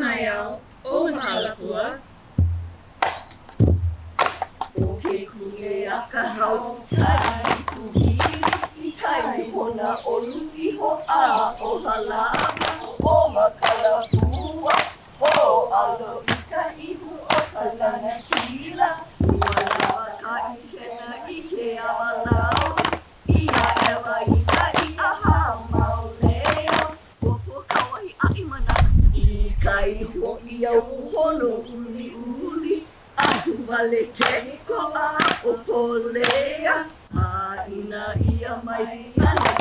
Maiau, o Mahalapua. O ke kunge a ka hau kai kuhi I kai hona olu I ho a o halama o makala pua o alo I ka ihu o ka lana kila Ua lawa ka I kena I ke awalau Ia ewa I ka I aha mauleo Ua pua kawahi a I mana I kai ho I au holo uli uli Ahu wale ke ko a o polea A ina ia mai Nana